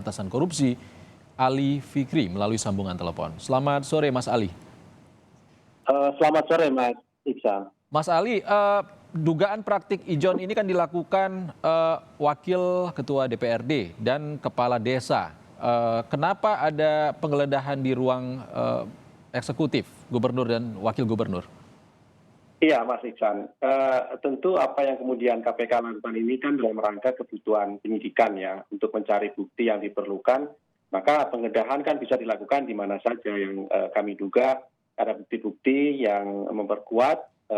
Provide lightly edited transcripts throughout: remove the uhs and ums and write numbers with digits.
Pemberantasan Korupsi, Ali Fikri melalui sambungan telepon. Selamat sore Mas Ali. Selamat sore Mas Iksan. Mas Ali, dugaan praktik ijon ini kan dilakukan Wakil Ketua DPRD dan Kepala Desa. Kenapa ada penggeledahan di ruang eksekutif Gubernur dan Wakil Gubernur? Iya Mas Iksan, tentu apa yang kemudian KPK lakukan ini kan dalam rangka kebutuhan penyidikan ya, untuk mencari bukti yang diperlukan, maka penggeledahan kan bisa dilakukan di mana saja yang kami duga ada bukti-bukti yang memperkuat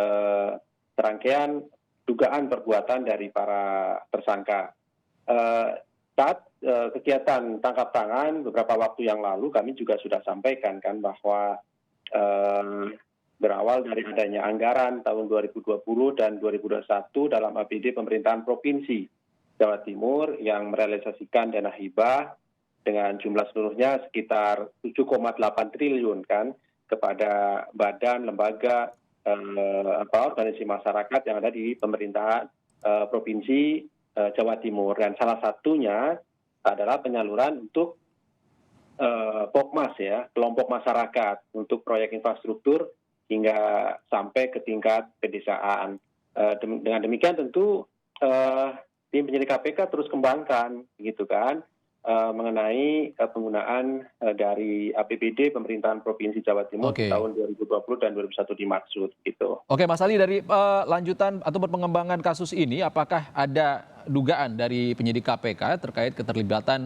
serangkaian dugaan perbuatan dari para tersangka. Saat kegiatan tangkap tangan beberapa waktu yang lalu kami juga sudah sampaikan kan bahwa berawal dari adanya anggaran tahun 2020 dan 2021 dalam APBD pemerintahan Provinsi Jawa Timur yang merealisasikan dana hibah dengan jumlah seluruhnya sekitar 7,8 triliun kan kepada badan, lembaga, organisasi masyarakat yang ada di pemerintahan Provinsi Jawa Timur. Dan salah satunya adalah penyaluran untuk POKMAS ya, kelompok masyarakat untuk proyek infrastruktur hingga sampai ke tingkat pedesaan. Dengan demikian tentu tim penyidik KPK terus kembangkan, gitu kan, mengenai penggunaan dari APBD pemerintahan Provinsi Jawa Timur tahun 2020 dan 2021 dimaksud, gitu. Oke, Mas Ali, dari lanjutan atau pengembangan kasus ini, apakah ada dugaan dari penyidik KPK terkait keterlibatan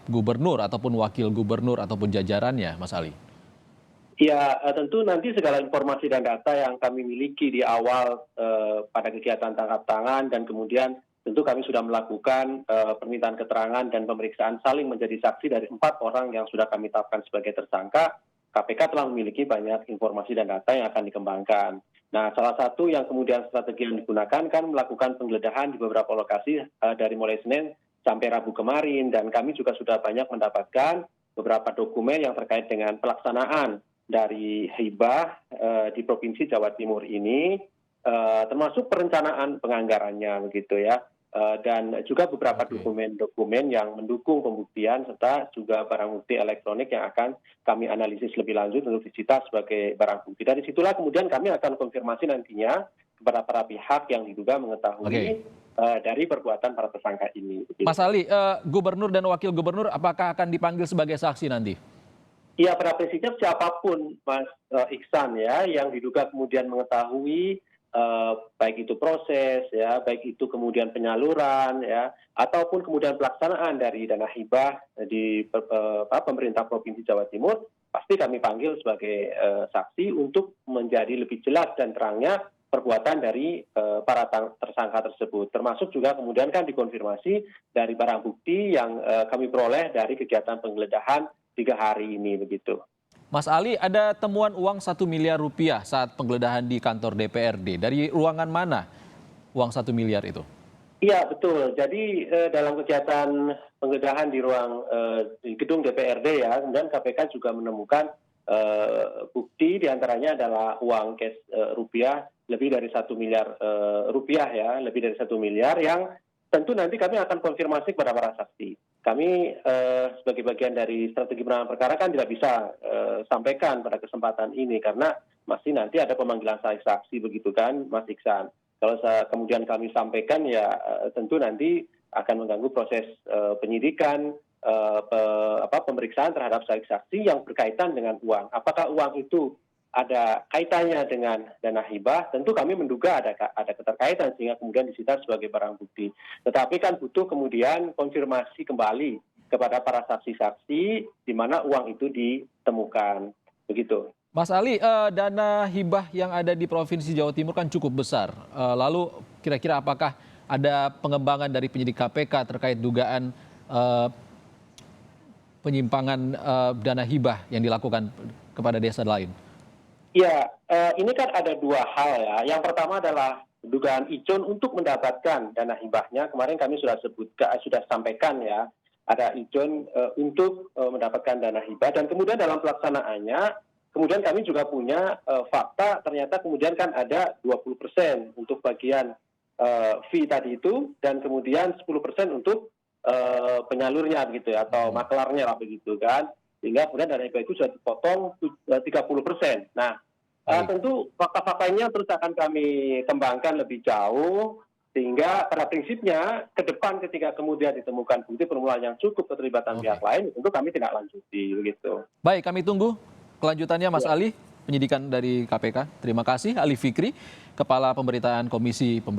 gubernur ataupun wakil gubernur ataupun jajarannya, Mas Ali? Ya, tentu nanti segala informasi dan data yang kami miliki di awal pada kegiatan tangkap tangan dan kemudian tentu kami sudah melakukan permintaan keterangan dan pemeriksaan saling menjadi saksi dari 4 orang yang sudah kami tetapkan sebagai tersangka. KPK telah memiliki banyak informasi dan data yang akan dikembangkan. Nah, salah satu yang kemudian strategi yang digunakan kan melakukan penggeledahan di beberapa lokasi dari mulai Senin sampai Rabu kemarin, dan kami juga sudah banyak mendapatkan beberapa dokumen yang terkait dengan pelaksanaan dari hibah di Provinsi Jawa Timur ini, termasuk perencanaan penganggarannya begitu ya, dan juga beberapa dokumen-dokumen yang mendukung pembuktian serta juga barang bukti elektronik yang akan kami analisis lebih lanjut untuk disita sebagai barang bukti. Dari situlah kemudian kami akan konfirmasi nantinya kepada para pihak yang diduga mengetahui dari perbuatan para tersangka ini. Begitu. Mas Ali, gubernur dan wakil gubernur apakah akan dipanggil sebagai saksi nanti? Ya, pada prinsipnya siapapun Mas Iksan ya yang diduga kemudian mengetahui baik itu proses ya, baik itu kemudian penyaluran ya, ataupun kemudian pelaksanaan dari dana hibah di pemerintah Provinsi Jawa Timur, pasti kami panggil sebagai saksi untuk menjadi lebih jelas dan terangnya perbuatan dari para tersangka tersebut. Termasuk juga kemudian kan dikonfirmasi dari barang bukti yang kami peroleh dari kegiatan penggeledahan 3 hari ini begitu. Mas Ali, ada temuan uang 1 miliar rupiah saat penggeledahan di kantor DPRD. Dari ruangan mana uang 1 miliar itu? Iya betul. Jadi dalam kegiatan penggeledahan di gedung DPRD ya, kemudian KPK juga menemukan bukti diantaranya adalah uang cash rupiah lebih dari 1 miliar rupiah ya, lebih dari 1 miliar yang tentu nanti kami akan konfirmasi kepada para saksi. Kami sebagai bagian dari strategi penanganan perkara kan tidak bisa sampaikan pada kesempatan ini karena masih nanti ada pemanggilan saksi begitu kan Mas Iksan. Kalau kemudian kami sampaikan ya tentu nanti akan mengganggu proses penyidikan, pemeriksaan terhadap saksi yang berkaitan dengan uang. Apakah uang itu ada kaitannya dengan dana hibah, tentu kami menduga ada keterkaitan sehingga kemudian disita sebagai barang bukti. Tetapi kan butuh kemudian konfirmasi kembali kepada para saksi-saksi di mana uang itu ditemukan. Begitu. Mas Ali, dana hibah yang ada di Provinsi Jawa Timur kan cukup besar. Lalu kira-kira apakah ada pengembangan dari penyidik KPK terkait dugaan penyimpangan dana hibah yang dilakukan kepada desa lain? Ya, ini kan ada 2 hal ya. Yang pertama adalah dugaan ijon untuk mendapatkan dana hibahnya. Kemarin kami sudah sampaikan ya, ada ijon untuk mendapatkan dana hibah. Dan kemudian dalam pelaksanaannya, kemudian kami juga punya fakta ternyata kemudian kan ada 20% untuk bagian fee tadi itu, dan kemudian 10% untuk penyalurnya begitu ya, atau maklarnya lah begitu kan, sehingga kemudian dana hibah itu sudah dipotong 30%. Nah, tentu fakta-faktanya terus akan kami kembangkan lebih jauh, sehingga pada prinsipnya ke depan ketika kemudian ditemukan bukti permulaan yang cukup keterlibatan pihak lain, tentu kami tidak lanjuti begitu. Baik, kami tunggu kelanjutannya Mas Ya. Ali, penyidikan dari KPK. Terima kasih Ali Fikri, Kepala Pemberitaan Komisi Pemberantasan